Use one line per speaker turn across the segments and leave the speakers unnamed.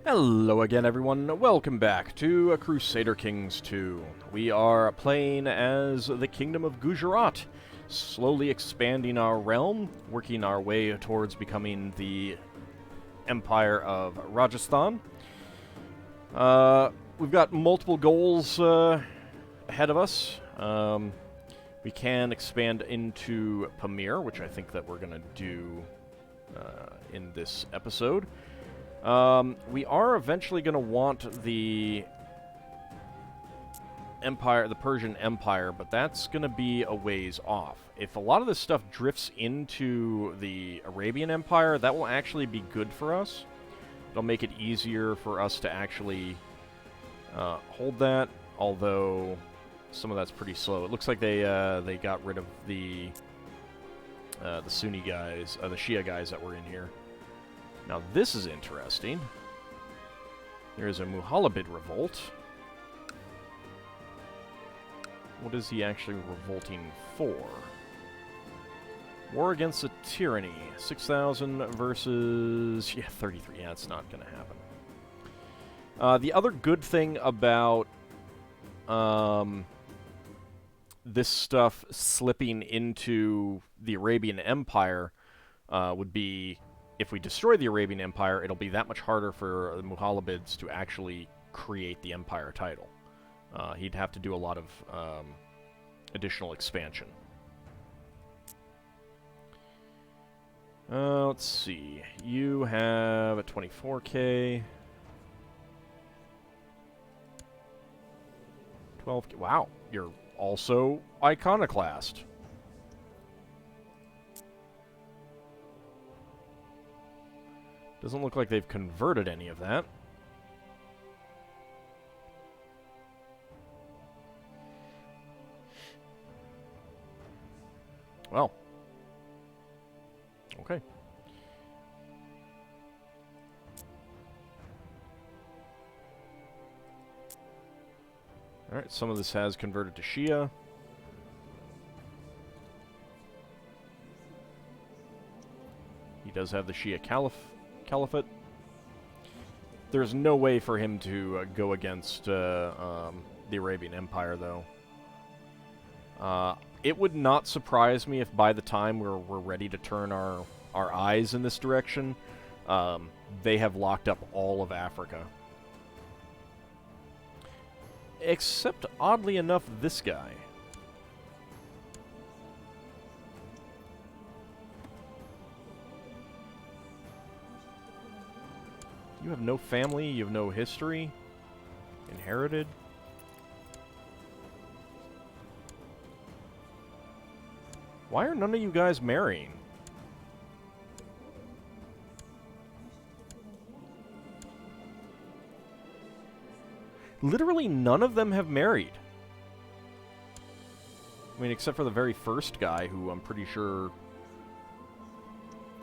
Hello again, everyone. Welcome back to Crusader Kings 2. We are playing as the Kingdom of Gujarat, slowly expanding our realm, working our way towards becoming the Empire of Rajasthan. We've got multiple goals ahead of us. We can expand into Pamir, which I think that we're going to do in this episode. We are eventually going to want the Empire, the Persian Empire, but that's going to be a ways off. If a lot of this stuff drifts into the Arabian Empire, that will actually be good for us. It'll make it easier for us to actually hold that, although some of that's pretty slow. It looks like they got rid of the Sunni guys, the Shia guys that were in here. Now this is interesting. There is a Muhalabid revolt. What is he actually revolting for? War against a tyranny. 6,000 versus... yeah, 33. Yeah, it's not going to happen. The other good thing about this stuff slipping into the Arabian Empire would be... if we destroy the Arabian Empire, it'll be that much harder for the Muhalabids to actually create the empire title. He'd have to do a lot of additional expansion. Let's see. You have a 24k. 12k. Wow, you're also iconoclast. Doesn't look like they've converted any of that. Well. Okay. Alright, some of this has converted to Shia. He does have the Shia Caliphate. There's no way for him to go against the Arabian Empire, though. It would not surprise me if by the time we're ready to turn our eyes in this direction, they have locked up all of Africa. Except, oddly enough, this guy. You have no family, you have no history. Inherited. Why are none of you guys marrying? Literally none of them have married. I mean, except for the very first guy, who I'm pretty sure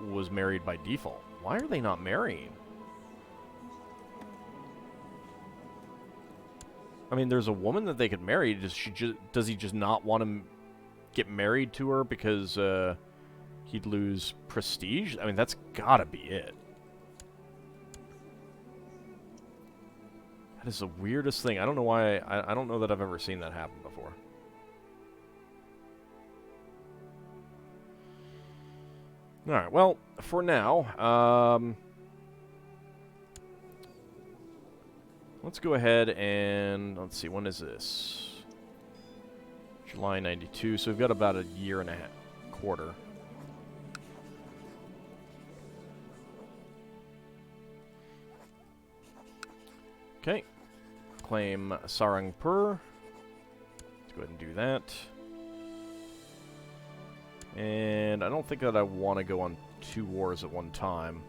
was married by default. Why are they not marrying? I mean, there's a woman that they could marry. Does he just not want to get married to her because he'd lose prestige? I mean, that's gotta be it. That is the weirdest thing. I don't know why. I don't know that I've ever seen that happen before. Alright, well, for now, let's go ahead and, let's see, when is this? July 92, so we've got about a year and a half, quarter. Okay. Claim Sarangpur. Let's go ahead and do that. And I don't think that I want to go on 2 wars at one time.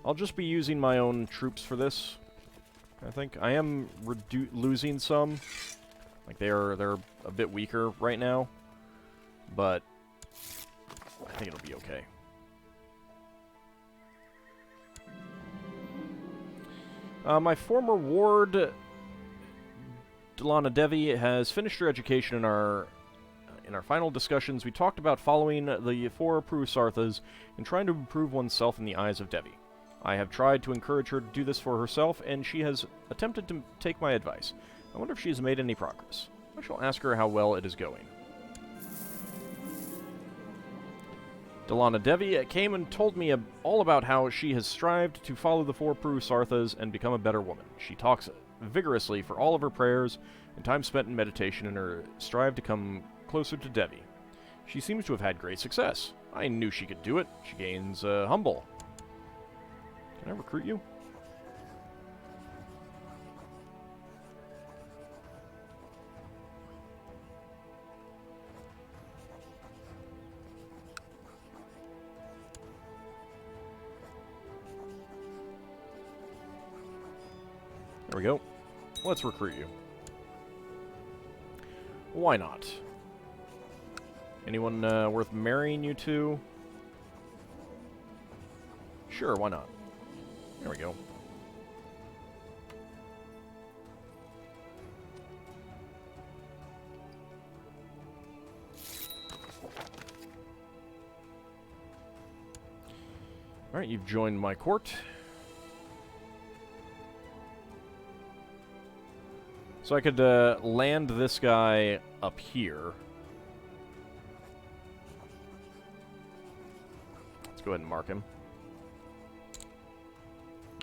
I'll just be using my own troops for this. I think I am losing some, like they're a bit weaker right now, but I think it'll be okay. My former ward, Delana Devi, has finished her education in our final discussions. We talked about following the 4 Purusarthas and trying to improve oneself in the eyes of Devi. I have tried to encourage her to do this for herself, and she has attempted to take my advice. I wonder if she has made any progress. I shall ask her how well it is going. Delana Devi came and told me all about how she has strived to follow the four Purusarthas and become a better woman. She talks vigorously for all of her prayers and time spent in meditation in her strive to come closer to Devi. She seems to have had great success. I knew she could do it. She gains humble. Can I recruit you? There we go. Let's recruit you. Why not? Anyone worth marrying you to? Sure, why not? There we go. Alright, you've joined my court. So I could land this guy up here. Let's go ahead and mark him.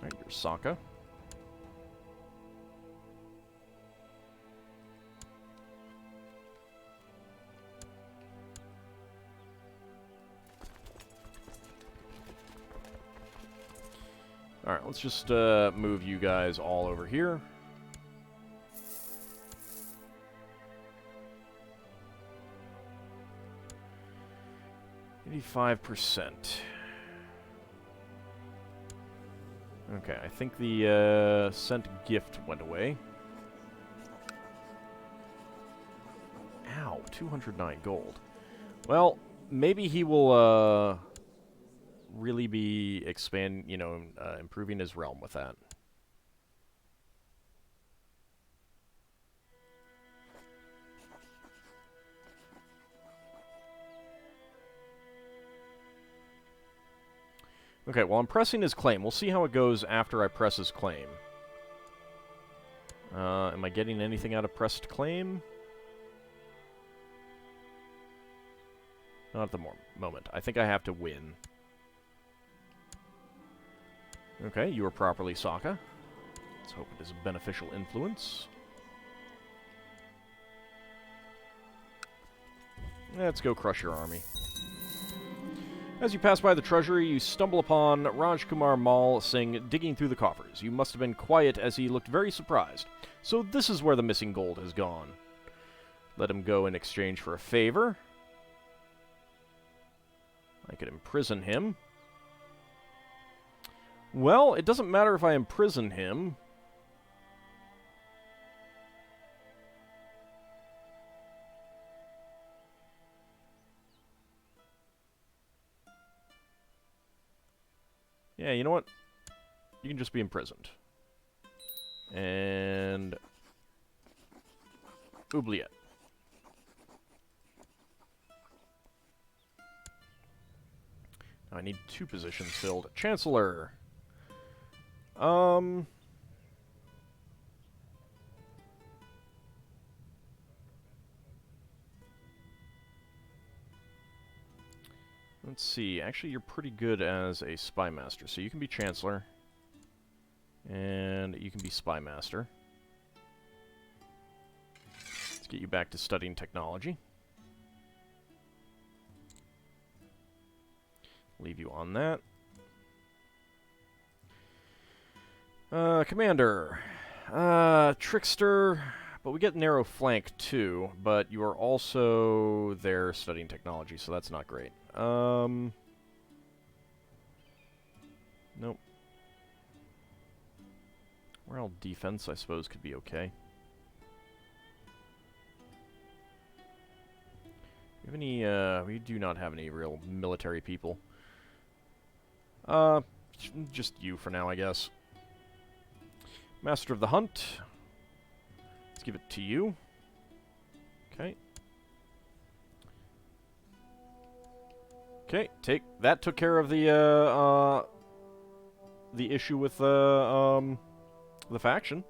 Alright, you're Sokka. Alright, let's just move you guys all over here. %. Okay, I think the sent gift went away. Ow, 209 gold. Well, maybe he will really be improving his realm with that. Okay, well, I'm pressing his claim. We'll see how it goes after I press his claim. Am I getting anything out of pressed claim? Not at the moment. I think I have to win. Okay, you are properly Sokka. Let's hope it is a beneficial influence. Let's go crush your army. As you pass by the treasury, you stumble upon Rajkumar Mal Singh digging through the coffers. You must have been quiet as he looked very surprised. So this is where the missing gold has gone. Let him go in exchange for a favor. I could imprison him. Well, it doesn't matter if I imprison him. Yeah, you know what? You can just be imprisoned. And... oubliette. Now I need 2 positions filled. Chancellor! Let's see. Actually, you're pretty good as a spy master, so you can be Chancellor. And you can be spy master. Let's get you back to studying technology. Leave you on that. Commander. Trickster. But we get narrow flank too, but you are also there studying technology, so that's not great. Nope. Morale defense, I suppose, could be okay. Do you have any, we do not have any real military people. Just you for now, I guess. Master of the Hunt. Let's give it to you. Okay. Okay, that took care of the, the issue with the faction.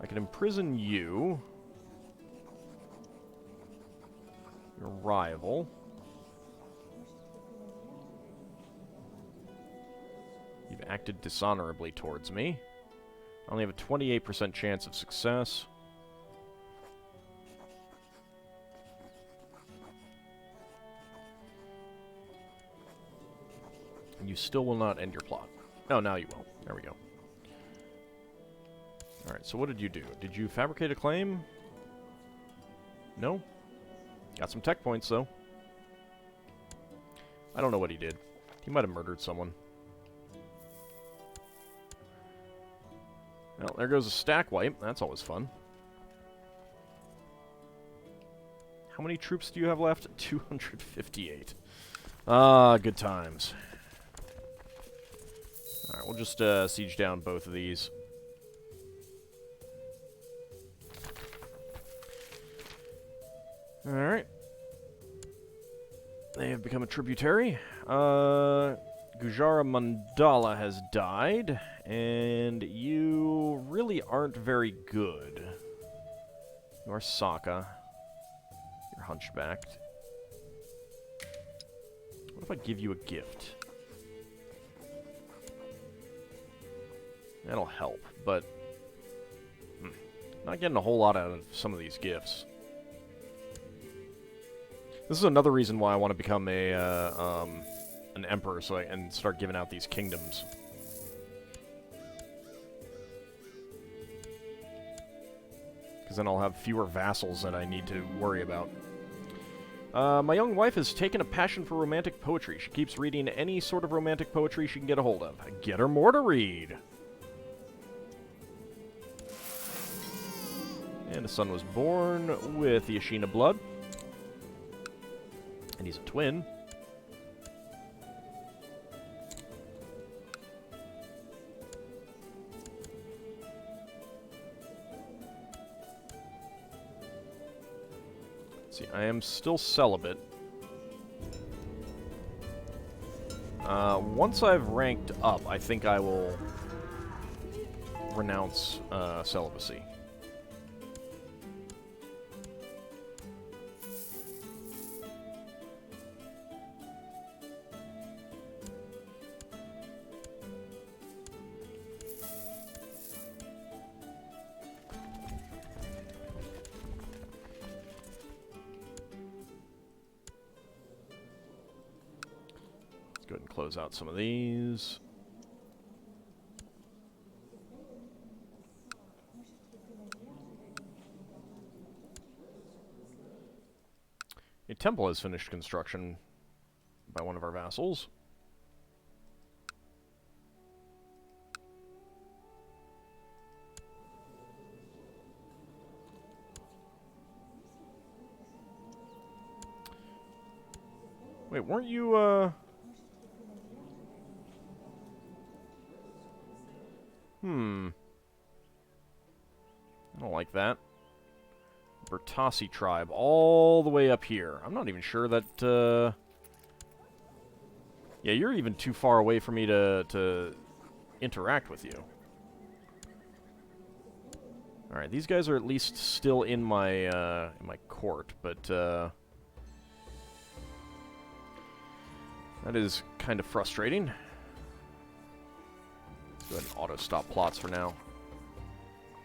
I can imprison you. Your rival. You've acted dishonorably towards me. I only have a 28% chance of success. And you still will not end your plot. Oh, now you will. There we go. Alright, so what did you do? Did you fabricate a claim? No? Got some tech points, though. I don't know what he did. He might have murdered someone. Well, there goes a stack wipe. That's always fun. How many troops do you have left? 258. Ah, good times. Alright, we'll just siege down both of these. Alright. They have become a tributary. Gujara Mandala has died, and you really aren't very good. You are Saka. You're hunchbacked. What if I give you a gift? That'll help, but not getting a whole lot out of some of these gifts. This is another reason why I want to become a an emperor, so I can start giving out these kingdoms. Because then I'll have fewer vassals that I need to worry about. My young wife has taken a passion for romantic poetry. She keeps reading any sort of romantic poetry she can get a hold of. Get her more to read. And a son was born with the Ashina blood. And he's a twin. Let's see, I am still celibate. Once I've ranked up, I think I will renounce celibacy. Go ahead and close out some of these. A temple has finished construction by one of our vassals. Wait, weren't you, I don't like that. Bertasi tribe, all the way up here. I'm not even sure that, yeah, you're even too far away for me to interact with you. Alright, these guys are at least still in my court, but, that is kind of frustrating. Let's go ahead and auto-stop plots for now.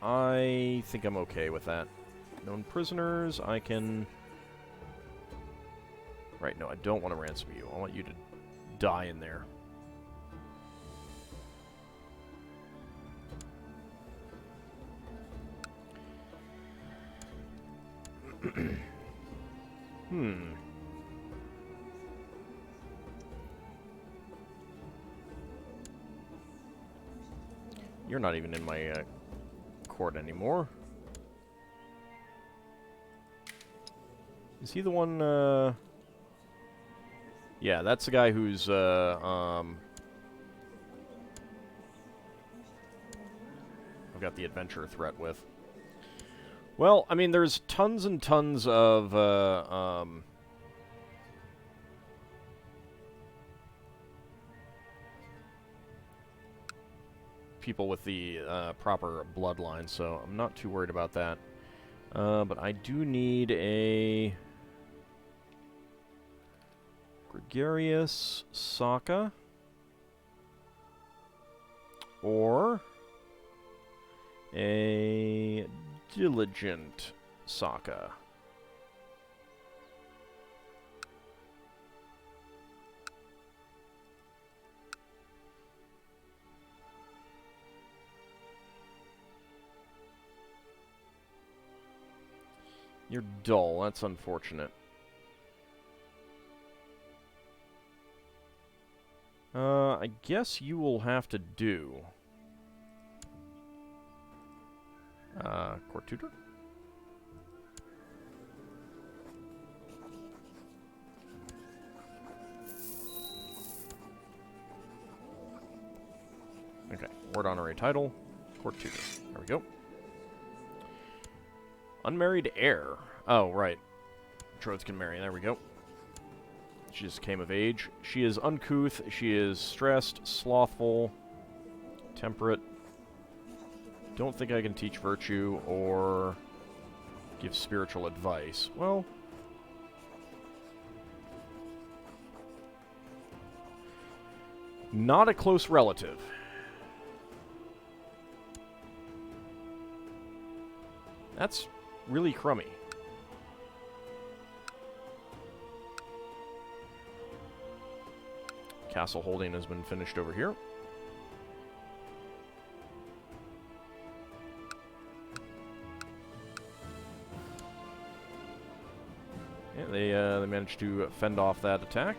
I think I'm okay with that. Known prisoners, I can... Right, no, I don't want to ransom you. I want you to die in there. You're not even in my court anymore. Is he the one, Yeah, that's the guy who's, I've got the adventure threat with. Well, I mean, there's tons and tons of, people with the proper bloodline, so I'm not too worried about that. But I do need a gregarious Saka or a diligent Saka. You're dull. That's unfortunate. I guess you will have to do... court tutor? Okay, word honorary title, court tutor. There we go. Unmarried heir. Oh, right. Betrothed can marry. There we go. She just came of age. She is uncouth. She is stressed, slothful, temperate. Don't think I can teach virtue or give spiritual advice. Well, not a close relative. That's really crummy. Castle holding has been finished over here. Yeah, they managed to fend off that attack.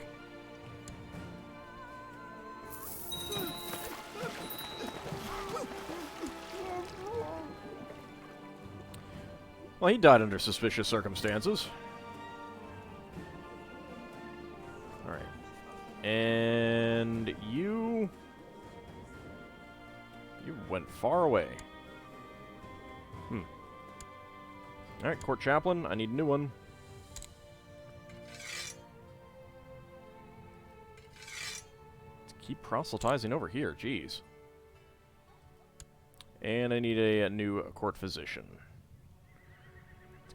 Well, he died under suspicious circumstances. Alright. And you... You went far away. Alright, court chaplain. I need a new one. Let's keep proselytizing over here. Jeez. And I need a new court physician.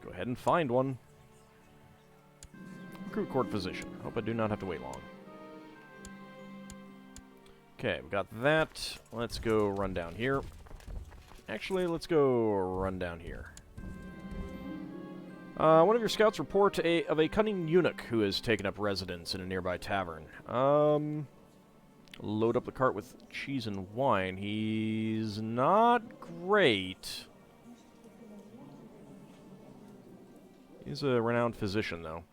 Go ahead and find one. Recruit court physician. Hope I do not have to wait long. Okay, we got that. Let's go run down here. Actually, let's go run down here. One of your scouts report of a cunning eunuch who has taken up residence in a nearby tavern. Load up the cart with cheese and wine. He's not great. He's a renowned physician, though.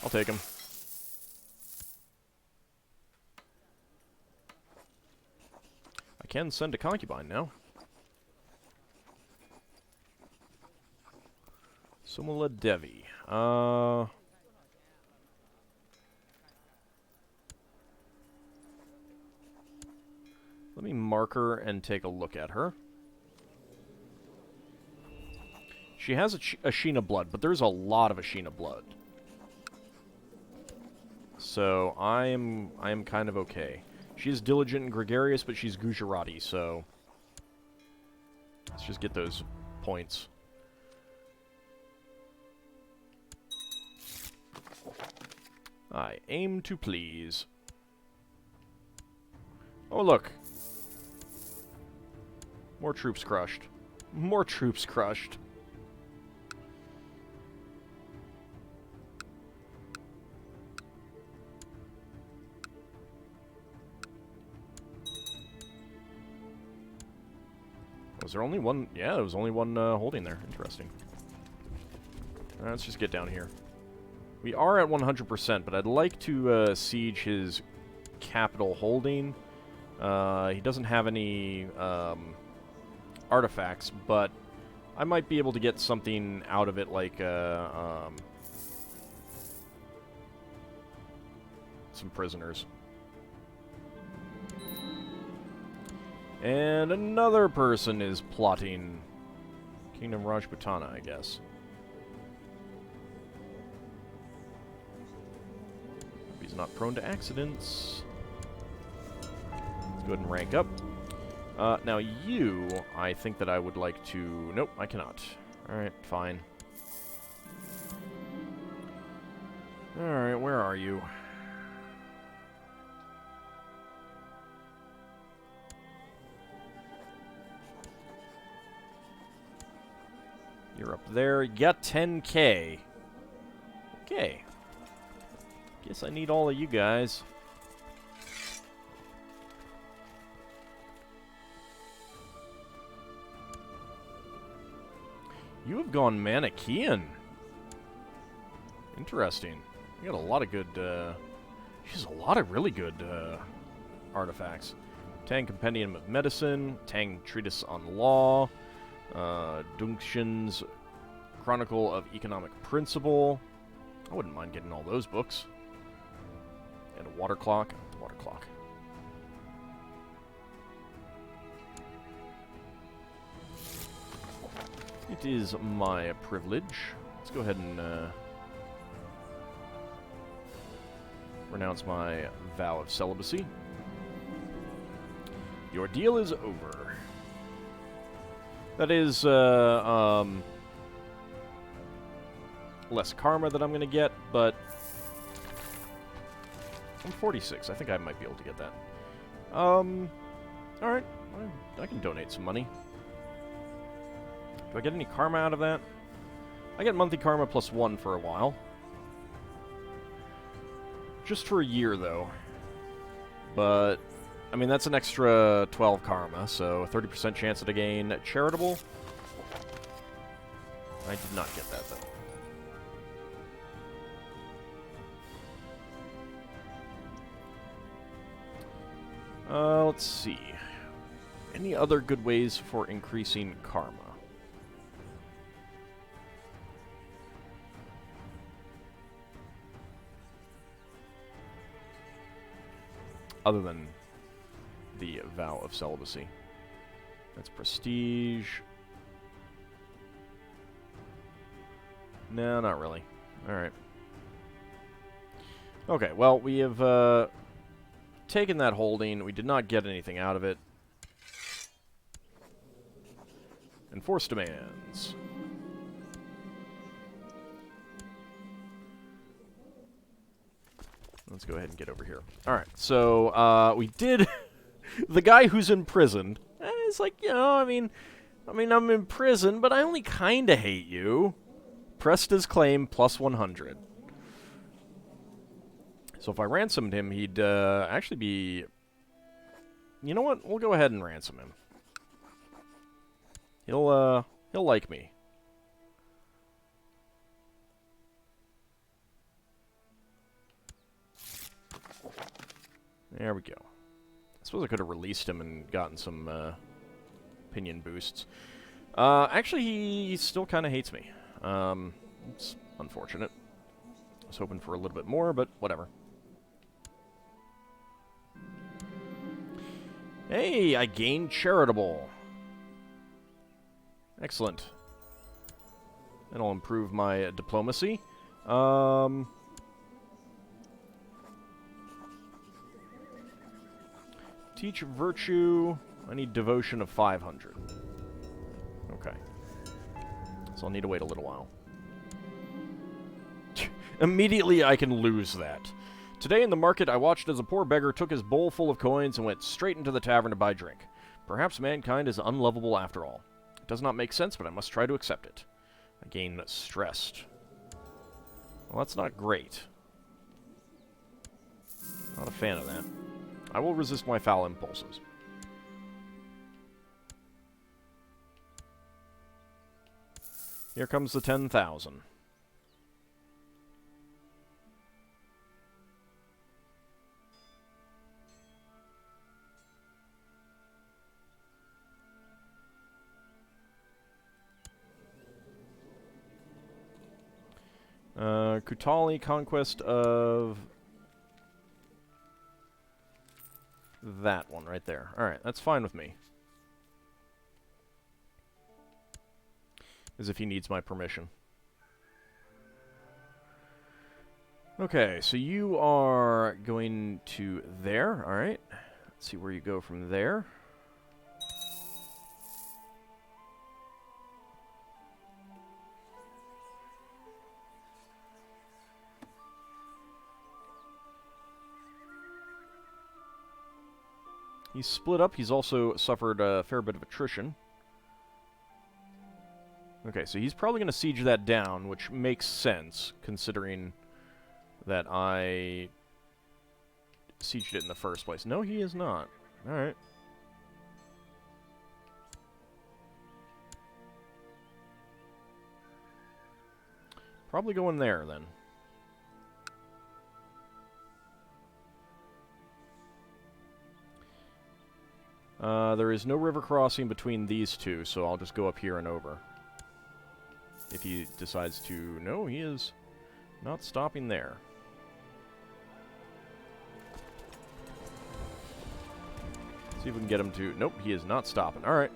I'll take him. I can send a concubine now. Sumala Devi. Let me mark her and take a look at her. She has a Ashina blood, but there's a lot of Ashina blood. So I am kind of okay. She's diligent and gregarious, but she's Gujarati, so let's just get those points. I aim to please. Oh, look. More troops crushed. More troops crushed. Was there only one? Yeah, there was only one holding there. Interesting. Let's just get down here. We are at 100%, but I'd like to siege his capital holding. He doesn't have any artifacts, but I might be able to get something out of it, like some prisoners. And another person is plotting Kingdom Rajputana, I guess. He's not prone to accidents. Let's Go ahead and rank up. Now you, I think that I would like to... Nope, I cannot. Alright, fine. Alright, where are you? You're up there. You got 10K. Okay. Guess I need all of you guys. You have gone Manichaean. Interesting. You got a lot of good, she's a lot of really good, artifacts. Tang Compendium of Medicine, Tang Treatise on Law, Dungshin's Chronicle of Economic Principle. I wouldn't mind getting all those books. And a water clock. Water clock. It is my privilege. Let's go ahead and renounce my vow of celibacy. Your deal is over. That is less karma that I'm going to get, but I'm 46. I think I might be able to get that. Alright. I can donate some money. Do I get any karma out of that? I get monthly karma plus 1 for a while. Just for a year, though. But, I mean, that's an extra 12 karma, so 30% chance to gain charitable. I did not get that, though. Let's see. Any other good ways for increasing karma? Other than the vow of celibacy. That's prestige. No, not really. Alright. Okay, well, we have taken that holding. We did not get anything out of it. Enforce demands. Let's go ahead and get over here. Alright, so, we did... the guy who's imprisoned, it's like, you know, I mean, I'm in prison, but I only kinda hate you. Pressed his claim, plus 100. So if I ransomed him, he'd, actually be... You know what? We'll go ahead and ransom him. He'll like me. There we go. I suppose I could have released him and gotten some opinion boosts. Actually, he still kind of hates me. It's unfortunate. I was hoping for a little bit more, but whatever. Hey, I gained charitable. Excellent. That'll improve my diplomacy. Teach virtue. I need devotion of 500. Okay. So I'll need to wait a little while. Immediately I can lose that. Today in the market I watched as a poor beggar took his bowl full of coins and went straight into the tavern to buy drink. Perhaps mankind is unlovable after all. It does not make sense, but I must try to accept it. I gain stressed. Well, that's not great. Not a fan of that. I will resist my foul impulses. Here comes the 10,000. Kutali, conquest of... that one right there. Alright, that's fine with me. As if he needs my permission. Okay, so you are going to there, alright. Let's see where you go from there. He's split up. He's also suffered a fair bit of attrition. Okay, so he's probably going to siege that down, which makes sense, considering that I sieged it in the first place. No, he is not. Alright. Probably going there, then. There is no river crossing between these two, so I'll just go up here and over. If he decides to... No, he is not stopping there. See if we can get him to... Nope, he is not stopping. Alright.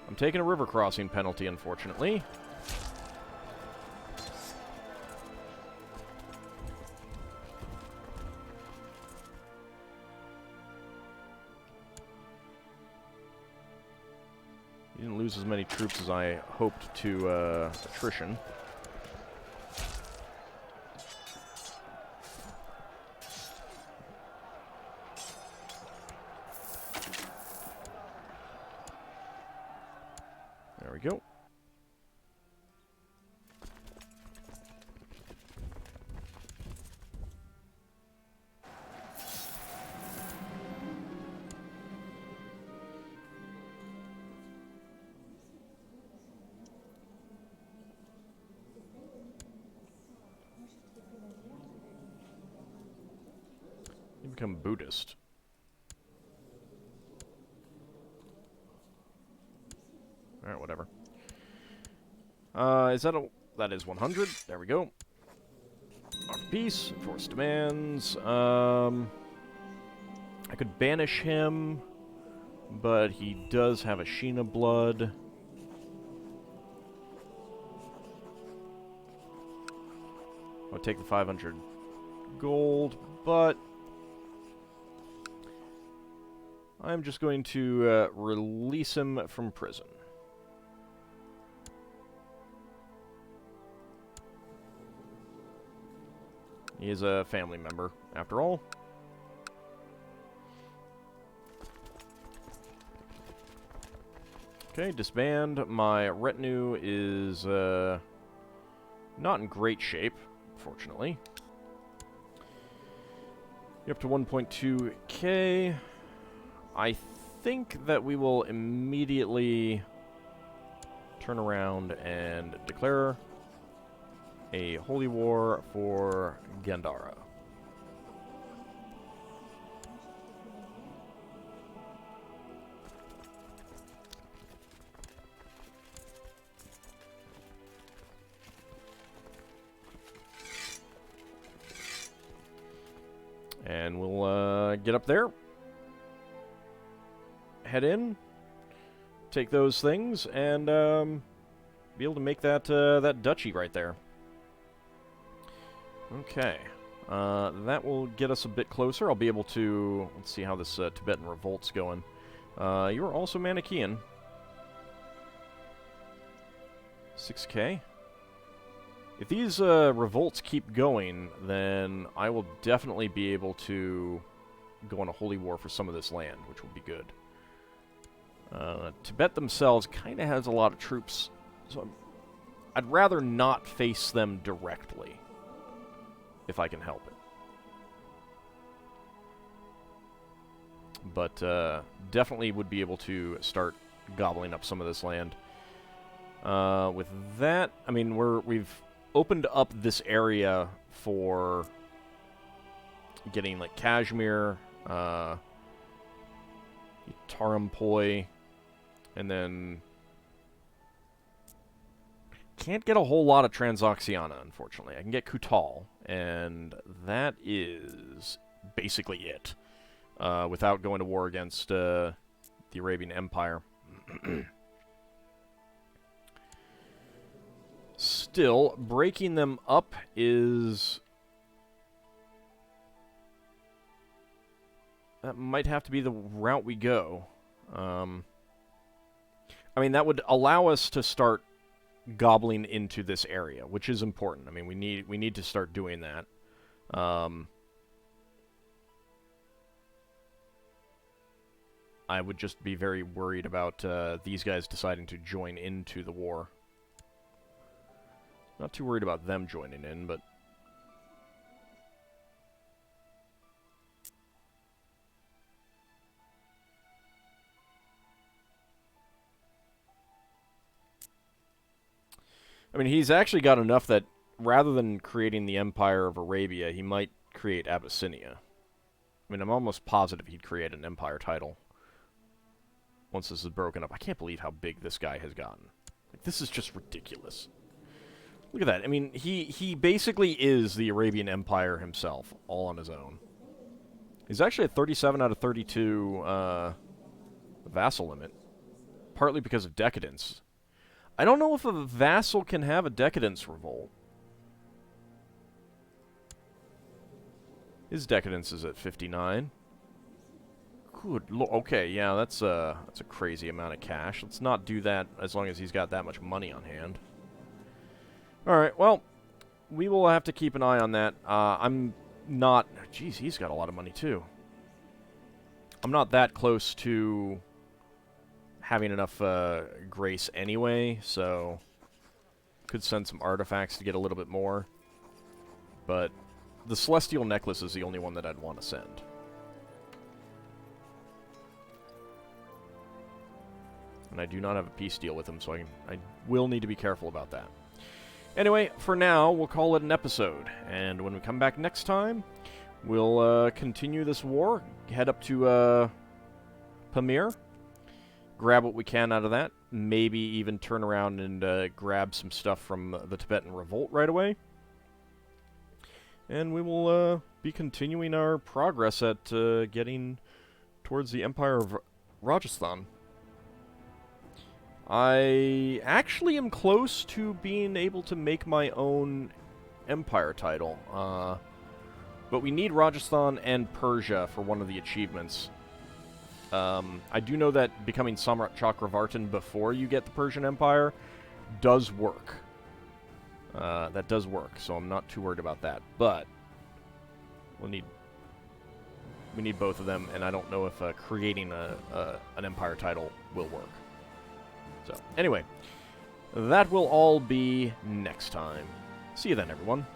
I'm taking a river crossing penalty, unfortunately. He didn't lose as many troops as I hoped to attrition. There we go. You become Buddhist. Alright, whatever. Is that a... That is 100. There we go. Our peace. Enforce demands. I could banish him, but he does have a Sheena blood. I'll take the 500 gold, but I'm just going to release him from prison. He is a family member, after all. Okay, disband. My retinue is not in great shape, fortunately. You're up to 1.2k. I think that we will immediately turn around and declare a holy war for Gandhara. And we'll get up there, head in, take those things, and be able to make that that duchy right there. Okay, that will get us a bit closer. I'll be able to... Let's see how this Tibetan revolt's going. You are also Manichaean. 6k. If these revolts keep going, then I will definitely be able to go on a holy war for some of this land, which will be good. Tibet themselves kind of has a lot of troops, so I'd rather not face them directly, if I can help it. But definitely would be able to start gobbling up some of this land. With that, I mean, we've opened up this area for getting, like, Kashmir, Tarampoi, and then can't get a whole lot of Transoxiana, unfortunately. I can get Kutal, and that is basically it, without going to war against the Arabian Empire. Still, breaking them up is that might have to be the route we go. I mean, that would allow us to start gobbling into this area, which is important. I mean, we need to start doing that. I would just be very worried about these guys deciding to join into the war. Not too worried about them joining in, but... I mean, he's actually got enough that rather than creating the Empire of Arabia, he might create Abyssinia. I mean, I'm almost positive he'd create an empire title once this is broken up. I can't believe how big this guy has gotten. Like, this is just ridiculous. Look at that. I mean, he basically is the Arabian Empire himself, all on his own. He's actually at 37 out of 32 vassal limit, partly because of decadence. I don't know if a vassal can have a decadence revolt. His decadence is at 59. Good lord. Okay, yeah, that's a crazy amount of cash. Let's not do that as long as he's got that much money on hand. Alright, well, we will have to keep an eye on that. I'm not... Jeez, he's got a lot of money, too. I'm not that close to having enough grace anyway, so could send some artifacts to get a little bit more. But the Celestial Necklace is the only one that I'd want to send. And I do not have a peace deal with him, so I will need to be careful about that. Anyway, for now, we'll call it an episode. And when we come back next time, we'll continue this war, head up to Pamir, grab what we can out of that, maybe even turn around and grab some stuff from the Tibetan Revolt right away. And we will be continuing our progress at getting towards the Empire of Rajasthan. I actually am close to being able to make my own empire title. But we need Rajasthan and Persia for one of the achievements. I do know that becoming Samrat Chakravartin before you get the Persian Empire does work. That does work, so I'm not too worried about that. But we need both of them, and I don't know if creating an empire title will work. So, anyway, that will all be next time. See you then, everyone.